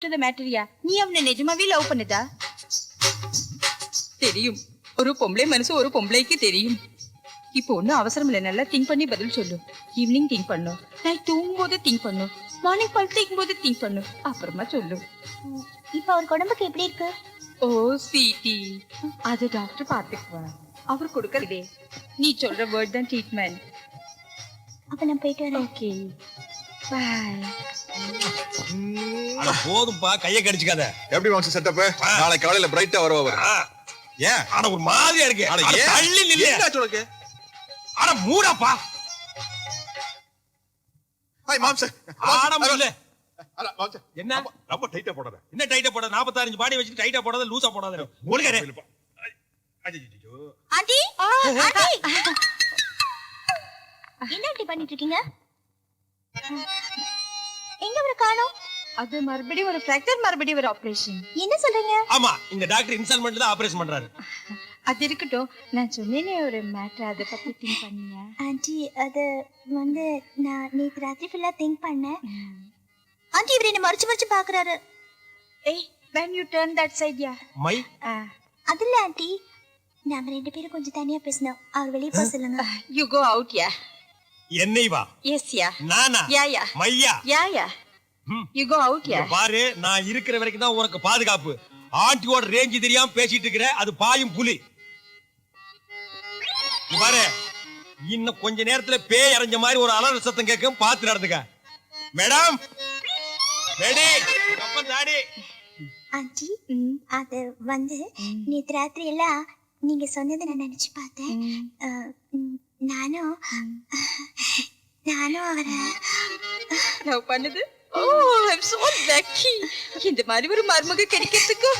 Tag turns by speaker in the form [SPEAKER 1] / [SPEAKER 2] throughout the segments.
[SPEAKER 1] To the மேட்டரியா, நீ அவனை நிஜமாவே லவ் பண்ணதா? தெரியும், ஒரு பொம்பளை மனசு ஒரு பொம்பளைக்கு தெரியும். இப்போ ஒன்னும் அவசரம் இல்லை, நல்லா திங்க் பண்ணி பதில் சொல்லு. ஈவினிங் திங்க் பண்ணும், நைட் தூங்கும் போது திங்க் பண்ணும், மார்னிங் பல் தேய்க்கும் போது திங்க் பண்ணும், அப்புறமா சொல்லு.
[SPEAKER 2] இப்போ அவர் உடம்புக்கு எப்படி இருக்கு?
[SPEAKER 1] ஓ ஸ்வீட்டி, அது டாக்டர் பார்த்துக்குவார். அவர் கொடுக்கறதே நீ சொல்ற வேர்ட் தான் ட்ரீட்மெண்ட்.
[SPEAKER 2] அப்ப நான் போயிட்டு வரேன்.
[SPEAKER 1] Okay bye.
[SPEAKER 3] அட போதும்பா, கையை கடிச்சுக்காத.
[SPEAKER 4] எப்படி வாங்க செட்டப்? நாளை காலையில பிரைட்டா வருவார். ஏன்
[SPEAKER 3] அட ஒரு மாதிரியா இருக்கு.
[SPEAKER 4] அட
[SPEAKER 3] அட
[SPEAKER 4] ஏன்
[SPEAKER 3] தள்ளி நில்லு.
[SPEAKER 4] என்னாச்சு உனக்கு?
[SPEAKER 3] அட மூடப்பா.
[SPEAKER 4] ஹாய் மாம்சே.
[SPEAKER 3] ஆட முடியல.
[SPEAKER 4] அட மாம்சே,
[SPEAKER 3] என்ன
[SPEAKER 4] ரொம்ப டைட்டா போடாத.
[SPEAKER 3] என்ன டைட்டா போட? 45 பாடி வச்சிட்டு டைட்டா போடாத, லூசா போடாத. ஒழுங்கரே.
[SPEAKER 4] ஐயோ.
[SPEAKER 2] Aunty, aunty. என்ன ஆண்டி பண்ணிட்டு இருக்கீங்க? எங்க அவரை காணோம்?
[SPEAKER 1] அது மறுபடியும் ஒரு ஃபிராக்சர், மறுபடியும் ஒரு ஆபரேஷன்.
[SPEAKER 2] என்ன சொல்றீங்க?
[SPEAKER 3] ஆமா, இந்த டாக்டர் இன்ஸ்டால்மென்ட்ல தான் ஆபரேஷன் பண்றாரு.
[SPEAKER 1] அது இருக்கட்டும், நான் சொன்னேனே ஒரு மேட்டர், அதை பத்தி திங்க் பண்ணியா?
[SPEAKER 2] ஆண்டி, அது வந்து நான் நேத்து ராத்திரி ஃபுல்லா திங்க் பண்ணேன். ஆண்டி, இவர் என்ன மறைச்சு மறைச்சு பாக்குறாரு.
[SPEAKER 1] ஏய், when you turn that side, yeah.
[SPEAKER 3] My
[SPEAKER 2] அதுல ஆண்டி, நாங்க ரெண்டு பேரும் கொஞ்சம் தனியா பேசணும். அவர் வெளியே போக சொல்லுங்க.
[SPEAKER 1] You go out, yeah.
[SPEAKER 3] என்னை வா.
[SPEAKER 1] Yes, yeah.
[SPEAKER 3] நானா?
[SPEAKER 1] Yeah, yeah.
[SPEAKER 3] மையா.
[SPEAKER 1] Yeah, yeah. You go out, yeah.
[SPEAKER 3] பாரு, நான் இருக்கிற வரைக்கும் தான் உனக்கு பாதுகாப்பு. ஆண்டியோட ரேஞ்ச் தெரியாம பேசிட்டு இருக்கிற, அது பாயும் புலி. பாரு, இன்னும் கொஞ்ச நேரத்துல பேய் அரைஞ்ச மாதிரி ஒரு அலற சத்தம் கேட்கும், பார்த்து நடந்துக்க. மேடம், ரெடி, கப்பன் தாடி.
[SPEAKER 2] ஆண்டி, அது வந்து நேத்து ராத்திரி எல்லாம் நீங்க சொன்னதை நான் நினைச்சு பார்த்தேன். நானும் அவரை
[SPEAKER 1] லவ் பண்ணுது. ஓ, I'm so lucky. இந்த மாதிரி ஒரு மருமக கிடைக்கிறதுக்கு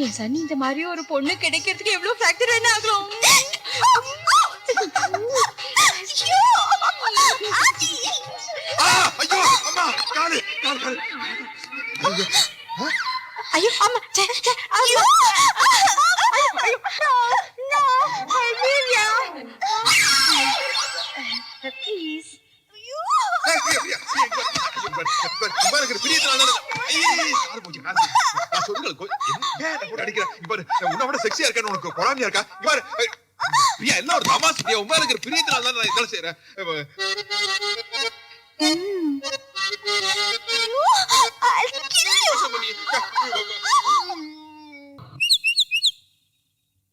[SPEAKER 1] என் சனி, இந்த மாதிரி ஒரு பொண்ணு கிடைக்கிறதுக்கு எவ்வளவு ஃபேக்டர் வேணா ஆகலாம்.
[SPEAKER 4] ஐயோ அம்மா, காலு காலு காலு.
[SPEAKER 1] ஐயோ அம்மா, ஐயோ ஐயோ no, Olivia, please.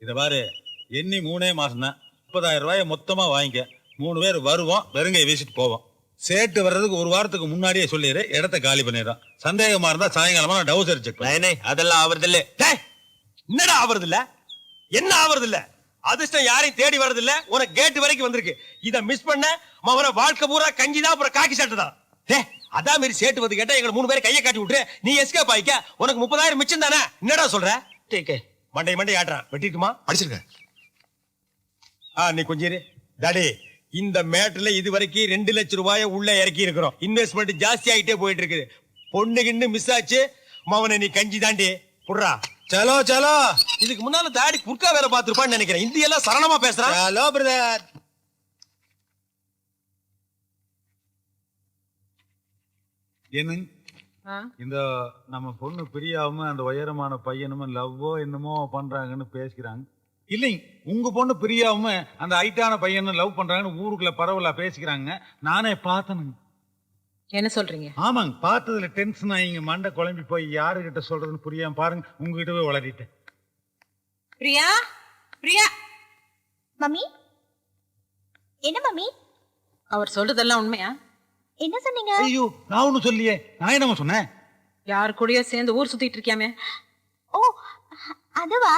[SPEAKER 5] இத பாரு, எண்ணி 3 மாசம் தான். 30,000 ரூபாய மொத்தமா வாங்கிக்க. 3 பேர் வருவோம், வெறுங்கை வீசிட்டு போவோம். சேட்டு வர்றதுக்கு ஒரு வாரத்துக்கு முன்னாடியே சொல்லிடு, இடத்த காலி பண்ணிடுறோம். சந்தேகமா இருந்தா சாயங்காலமா நான் டவுசர் செக் பண்ணேன்.
[SPEAKER 3] அதெல்லாம் ஆவறது இல்ல. என்னடா ஆவறது இல்ல? என்ன ஆவறது இல்ல? அதிர்ஷ்டம் யாரையும் தேடி வர்றது இல்ல, உனக்கு கேட் வரைக்கும் வந்திருக்கு. இத மிஸ் பண்ண மவன வாழ்க்கை பூரா கஞ்சி தான், அப்புறம் காக்கி சட்டை தான். அதான் மாரி சேட்டு வந்து கேட்டா எங்க 3 பேரை கையை காட்டி விட்டு நீ எஸ்கேப் ஆயிக்க. உனக்கு 30,000 மிச்சம் தானே. என்னடா சொல்ற? மண்டை ஆட்டுறான். வெட்டிட்டுமா?
[SPEAKER 4] அடிச்சிருக்கேன்.
[SPEAKER 3] நீ கொஞ்சம் இரு. டாடி, இந்த மேட்டர்ல இது வரைக்கும் 2 லட்சம் ரூபாய உள்ள இறக்கி இருக்கிறோம். இன்வெஸ்ட்மெண்ட் ஜாஸ்தி ஆயிட்டே போயிட்டு இருக்குது. பொண்ணுகின்னு மிஸ் ஆச்சு, மவனை நீ கஞ்சி தாண்டி புடுறா.
[SPEAKER 5] சலோ சலோ.
[SPEAKER 3] இதுக்கு முன்னால தாடி குர்கா வேற பாத்துருப்பான்னு நினைக்கிறேன். இந்தி எல்லாம் சரணமா பேசுறான்.
[SPEAKER 5] Hello brother. என்ன இந்த நம்ம பொண்ணு பிரியாம அந்த உயரமான பையனும் லவ்வோ என்னமோ பண்றாங்கன்னு பேசிக்கிறாங்க. இல்லைங்க, உங்க பொண்ணு பிரியாம அந்த ஹைட்டான பையனும் லவ் பண்றாங்கன்னு ஊருக்குள்ள பரவலா பேசிக்கிறாங்க. நானே பார்த்தனுங்க.
[SPEAKER 6] என்ன சொல்றீங்க?
[SPEAKER 5] ஆமாங்க, பார்த்ததுல டென்ஷன் ஆகிங்க, மண்டை குழம்பி போய் யாருகிட்ட சொல்றதுன்னு புரியாம பாருங்க, உங்ககிட்ட போய் வளரிட்டேன்.
[SPEAKER 1] பிரியா, பிரியா.
[SPEAKER 2] மம்மி, என்ன மம்மி?
[SPEAKER 6] அவர் சொல்றதெல்லாம் உண்மையா?
[SPEAKER 2] என்ன சொன்னீங்க?
[SPEAKER 5] ஐயோ, நான் ஒண்ணும் சொல்லியே. நான் என்னமா சொன்னேன்?
[SPEAKER 6] யாரு கூடயோ சேர்ந்து ஊர் சுத்திட்டு இருக்கியாமே.
[SPEAKER 2] ஓ, அதுவா?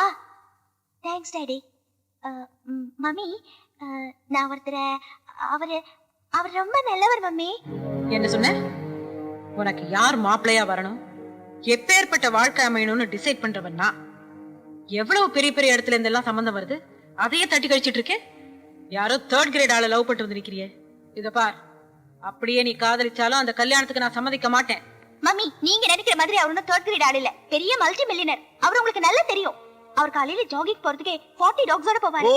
[SPEAKER 2] Thanks daddy. மம்மி, நான் ஒருத்தர அவர் ரொம்ப நல்லவர் மம்மி.
[SPEAKER 6] என்ன சொன்ன? உனக்கு யார் மாப்பிள்ளையா வரணும், எப்பேற்பட்ட வாழ்க்கை அமையணும்னு டிசைட் பண்றவன் நான். எவ்வளவு பெரிய பெரிய இடத்துல இருந்தெல்லாம் சம்பந்தம் வருது, அதையே தட்டி கழிச்சிட்டு இருக்கேன். யாரோ 3rd கிரேட் ஆள லவ் பண்ணிட்டு வந்து நிக்கிறியே. இத பார், அப்படியே நீ காதலிச்சாலும் அந்த கல்யாணத்துக்கு நான் சம்மதிக்க மாட்டேன்.
[SPEAKER 2] மம்மி, நீங்க நினைக்கிற மாதிரி அவர் ஒன்னும் 3rd கிரேட் ஆள் இல்ல. பெரிய மல்டி மில்லியனர். அவர் உங்களுக்கு நல்லா தெரியும். அவர் காலையில ஜாகிங் போறதுக்கு 40 டாக்ஸோட போவாரு.
[SPEAKER 5] ஓ,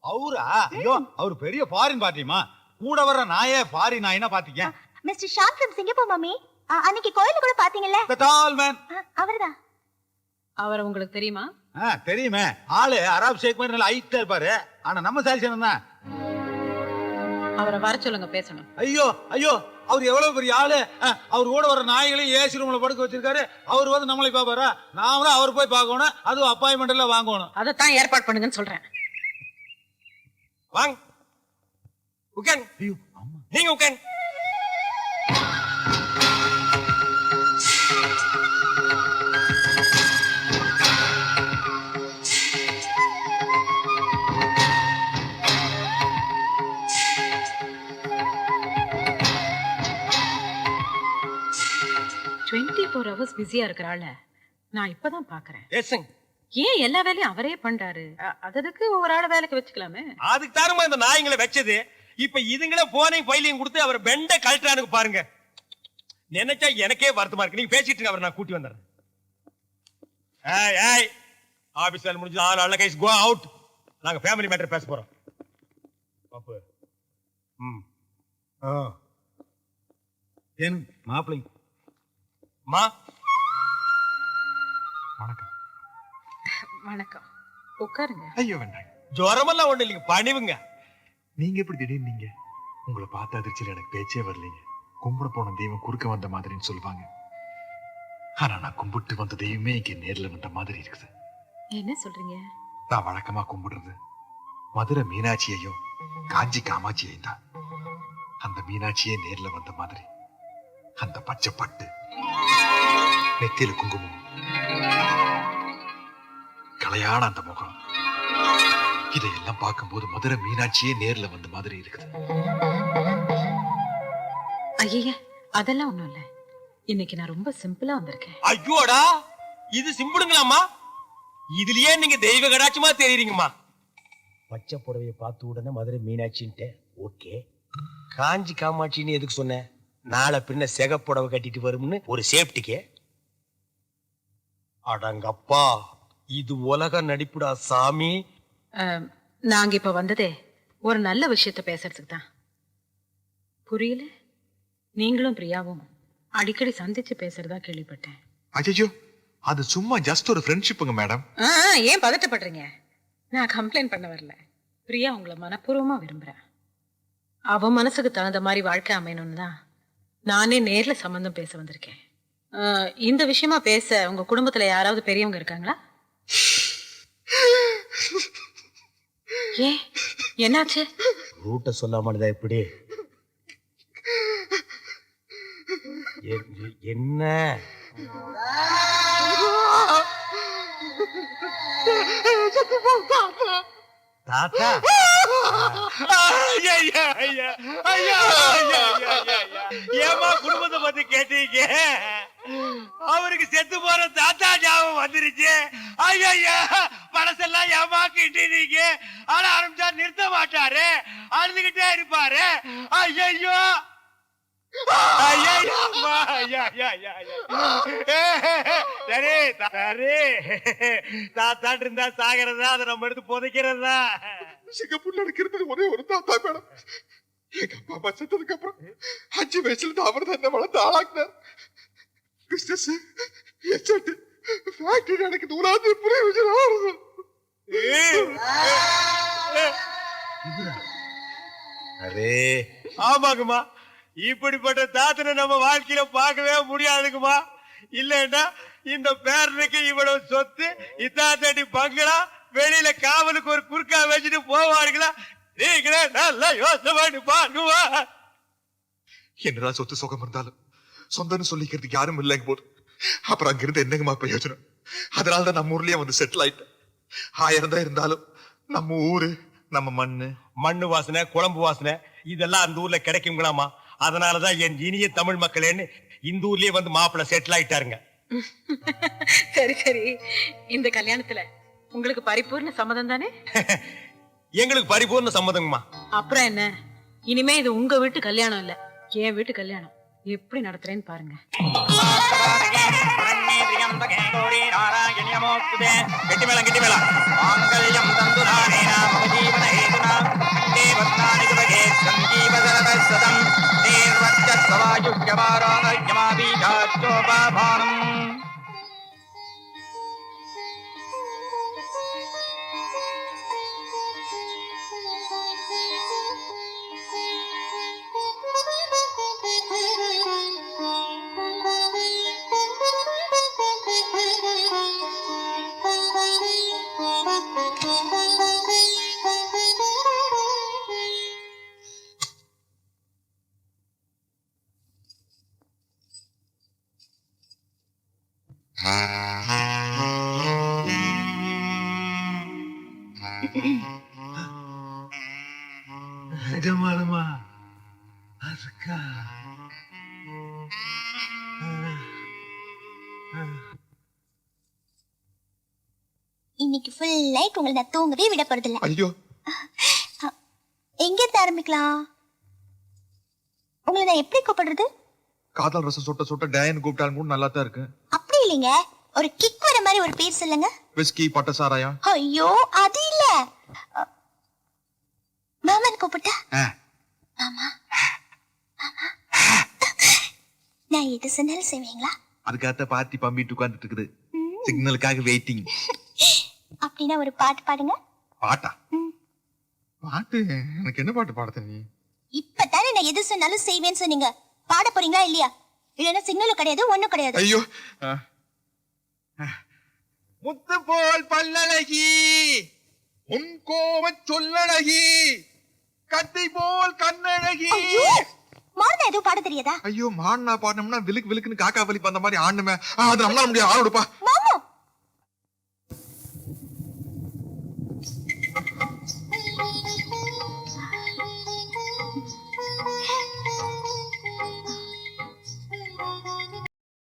[SPEAKER 5] அவரா? ஐயோ, அவர் பெரிய ஃபாரின் பார்ட்டிமா. கூட வர நாயே ஃபாரின் நாயினா பாத்தீங்க.
[SPEAKER 2] Mister Shawn from Singapore mummy. அன்னைக்கு கோயில கூட பாத்தீங்கல்ல,
[SPEAKER 5] The tall man.
[SPEAKER 2] அவர்தான்.
[SPEAKER 6] அவர் உங்களுக்கு தெரியுமா?
[SPEAKER 5] தெரியுமே, ஆளு அராப் ஷேக் மாதிரி நல்லா ஹைட்டா இருப்பாரு. ஆனா நம்ம சாரிசனம் தான்.
[SPEAKER 6] அவரை வர சொல்லுங்க, பேசணும்.
[SPEAKER 5] ஐயோ ஐயோ, அவர் எவ்வளவு பெரிய ஆளு. அவர் கூட வர நாய்களையும் ஏசி ரூம்ல படுக்க வச்சிருக்காரு. அவர் வந்து நம்மளை பாப்பாரா? நாமளும் அவர் போய் பார்க்கணும், அதுவும் அப்பாயின்மெண்ட் எல்லாம் வாங்கணும்.
[SPEAKER 6] அதைத்தான் ஏற்பாடு பண்ணுங்கன்னு சொல்றேன்.
[SPEAKER 3] வாங்க உட்காருங்க.
[SPEAKER 5] ஐயோ அம்மா.
[SPEAKER 3] நீங்க உட்காருங்க.
[SPEAKER 6] பிஸியா இருக்கிறாள். நான் இப்பதான் பாக்குறேன்.
[SPEAKER 3] ஏசுங்க.
[SPEAKER 6] ஏன் எல்லா வேலையும் அவரே பண்றாரு? அதுக்கு ஒரு ஆள வேலைக்கு வச்சுக்கலாமே.
[SPEAKER 3] அதுக்கு தாருமா இந்த நாய்ங்களை வச்சது. இப்ப இதுங்களே போனையும் பையிலையும் கொடுத்து அவர் பெண்ட கழட்டானுக்கு பாருங்க. நினைச்சா எனக்கே வருத்தமா இருக்கு. நீங்க பேசிட்டு அவர் நான் கூட்டி வந்துடுறேன். ஏய் ஏய், ஆபீஸ் வேலை முடிஞ்சு all all guys go out. நாங்க ஃபேமிலி மேட்டர் பேச போறோம். பாப்பு.
[SPEAKER 5] ஏன் மாப்பிள்ளை?
[SPEAKER 3] மா
[SPEAKER 7] வணக்கம்.
[SPEAKER 6] வணக்கம். உட்காருங்க.
[SPEAKER 7] ஐயோ வேண்டாம்.
[SPEAKER 3] ஜுரமெல்லாம் ஒண்ணு இல்லைங்க, பணிவுங்க.
[SPEAKER 7] நீங்க எப்படி திடீர்னு நீங்க? உங்களை பார்த்த அதிர்ச்சியில் எனக்கு பேச்சே வரலைங்க. கும்பிட போன தெய்வம் குறுக்க வந்த மாதிரின்னு சொல்லுவாங்க. ஆனா நான் கும்பிட்டு வந்த தெய்வமே இங்க நேர்ல வந்த மாதிரி இருக்குது.
[SPEAKER 6] என்ன சொல்றீங்க?
[SPEAKER 7] நான் வழக்கமா கும்பிடுறது மதுரை மீனாட்சியையும் காஞ்சி காமாட்சியையும் தான். அந்த மீனாட்சியே நேர்ல வந்த மாதிரி அந்த பச்சை பட்டு, நெத்தியில குங்குமம், கலையான அந்த முகம், இதையெல்லாம் பார்க்கும்போது மதுரை மீனாட்சியே நேர்ல வந்த மாதிரி இருக்குது.
[SPEAKER 6] ஐயா, அதெல்லாம் ஒண்ணும் இல்ல. இன்னைக்கு நான் ரொம்ப சிம்பிளா வந்திருக்கேன்.
[SPEAKER 3] ஐயோடா, இது சிம்பிளுங்களாமா? இதுலயே நீங்க தெய்வ கடாட்சமா தெரியுறீங்கம்மா.
[SPEAKER 8] பச்சை புடவையை பார்த்த உடனே மதுரை மீனாட்சின்ட்டு ஓகே. காஞ்சி காமாட்சின்னு எதுக்கு சொன்ன? நாளை பின்ன செகப்புடவை கட்டிட்டு வரும்னு ஒரு சேஃப்டிக்கு. அடங்கப்பா, இது உலக நடிப்புடா சாமி.
[SPEAKER 6] நாங்க இப்ப வந்ததே ஒரு நல்ல விஷயத்த பேசுறதுக்கு தான். புரியல? நீங்களும் பிரியாவும் அடிக்கடி சந்திச்சு பேசுறதா கேள்விப்பட்டேன்.
[SPEAKER 7] அஜய்யோ, அது சும்மா ஜஸ்ட் ஒரு ஃப்ரெண்ட்ஷிப்புங்க மேடம்.
[SPEAKER 6] ஏன் பதட்டப்படுறீங்க? நான் கம்ப்ளைண்ட் பண்ண வரல. பிரியா உங்களை மனப்பூர்வமா விரும்புறேன். அவ மனசுக்கு தகுந்த மாதிரி வாழ்க்கை அமையணும்னு தான் நானே நேர்ல சம்பந்தம் பேச வந்திருக்கேன். இந்த விஷயமா பேச உங்க குடும்பத்துல யாராவது பெரியவங்க இருக்காங்களா? ஏன், என்னாச்சு?
[SPEAKER 8] ரூட்டை சொல்லாமலதா இப்படி என்ன? தாத்தா
[SPEAKER 3] ஏமா குடும்பத்தை பத்தி கேட்டீங்க? அவருக்கு செத்து போற தாத்தா ஞாபகம் வந்துருச்சு. ஐயா, பழசெல்லாம் ஏமா கிட்டீங்க? ஆனா ஆரம்பிச்சா நிறுத்த மாட்டாரு, அழுதுகிட்டே இருப்பாரு. ஐயோ தாத்தா இருந்தா சாகிறதா, அதை நம்ம எடுத்து புதைக்கிறதா?
[SPEAKER 4] சிங்கப்பூர்ல இருக்கிறது ஒரே ஒரு தாத்தா மேடம். எங்க அப்பா அம்மா செத்ததுக்கு அப்புறம் 5 வயசுல இருந்து அவர் தான் என்ன வளர்த்து ஆளாக்குனார். பிசினஸ், எஸ்டேட், ஃபேக்டரி எனக்கு தூராது பிரயோஜனம்.
[SPEAKER 3] அரே ஆமாங்கம்மா, இப்படிப்பட்ட தாத்தனை நம்ம வாழ்க்கையில பார்க்கவே முடியாதுக்குமா. இல்லன்னா இந்த பேரனுக்கு இவ்வளவு சொத்து, இத்தாத்தடி பங்களா, வெளியில காவலுக்கு ஒரு குறுக்கா வச்சுட்டு போவாருங்களா? நீங்களே நல்லா யோசனை பண்ணி பாருங்கம்மா.
[SPEAKER 4] என்னதான் சொத்து சுகம் இருந்தாலும் சொந்தம்னு சொல்லிக்கிறதுக்கு யாரும் இல்லைங்க போது அப்புறம் அங்கிருந்து என்னங்கம்மா பிரயோஜனம்? அதனாலதான் நம்ம ஊர்லயே வந்து செட்டில் ஆயிட்டேன். 1000 தான் இருந்தாலும் நம்ம ஊரு, நம்ம
[SPEAKER 3] மண்ணு வாசனை, குழம்பு வாசனை இதெல்லாம் அந்த ஊர்ல கிடைக்குங்களாமா. அதனாலதான் என் இனிய தமிழ் மக்களேன்னு இந்த ஊர்லயே வந்து மாப்பிள்ள செட்டில் ஆயிட்டாருங்க.
[SPEAKER 6] சரி சரி, இந்த கல்யாணத்துல உங்களுக்கு பரிபூர்ண சம்மதம் தானே?
[SPEAKER 3] எங்களுக்கு பரிபூர்ண சம்மதங்கம்மா.
[SPEAKER 6] அப்புறம் என்ன, இனிமே இது உங்க வீட்டு கல்யாணம் இல்ல, என் வீட்டு கல்யாணம். எப்படி நடத்துறேன்னு பாருங்க.
[SPEAKER 3] கெட்டி மேளம், கெட்டி மேளம். மாங்கல்யம் தந்துதானே நாம ஜீவன ஹேதுனா தேவத்தானி சுபகே சஞ்சீவ சரத சதம் தேர்வச்ச சவா
[SPEAKER 5] நிஜமாலுமா அதுக்கா
[SPEAKER 2] இன்னைக்கு ஃபுல் நைட் உங்களை நான் தூங்கவே விட போறதில்ல.
[SPEAKER 4] ஐயோ
[SPEAKER 2] எங்க இருந்து ஆரம்பிக்கலாம்? உங்களை நான் எப்படி கூப்பிடுறது?
[SPEAKER 7] காதல் ரசம் சுட்ட சுட்ட டயன் கூப்பிட்டாலும் கூட நல்லா தான் இருக்கு.
[SPEAKER 2] அப்படி இல்லைங்க, ஒரு கிக் வர மாதிரி ஒரு பேர் சொல்லுங்க.
[SPEAKER 7] விஸ்கி பட்ட சாராயம்.
[SPEAKER 2] ஐயோ அது இல்ல, மாமன் கூப்பிட்டா மாமா மாமா நான் எது சொன்னாலும் செய்வீங்களா?
[SPEAKER 7] அதுக்காக பாத்தி பம்பிட்டு உட்கார்ந்துட்டு இருக்குது. சிக்னலுக்காக வெயிட்டிங்.
[SPEAKER 2] அப்படின்னா ஒரு பாட்டு பாடுங்க.
[SPEAKER 7] பாட்டா?
[SPEAKER 4] பாட்டு? எனக்கு என்ன பாட்டு பாட தெரியும்?
[SPEAKER 2] இப்பதானே நான் எது சொன்னாலும் செய்வேன்னு சொன்னீங்க. பாட போறீங்களா இல்லையா? இல்லைன்னா சிக்னலும் கிடையாது, ஒண்ணும் கிடையாது.
[SPEAKER 4] ஐயோ
[SPEAKER 7] முத்து போல் பல்லழகி உன் கோவ சொல்லழகி கத்தை போல் கண்ணழகி.
[SPEAKER 2] ஐயோ மாறனா எதுவும் பாட தெரியாதா?
[SPEAKER 4] ஐயோ மான்னா பாடணும்னா விலுக்கு விலுக்குன்னு காக்கா வலி பந்த மாதிரி ஆடணுமே. அது நம்மளால முடியாது. ஆளோடுப்பா.
[SPEAKER 2] மாமா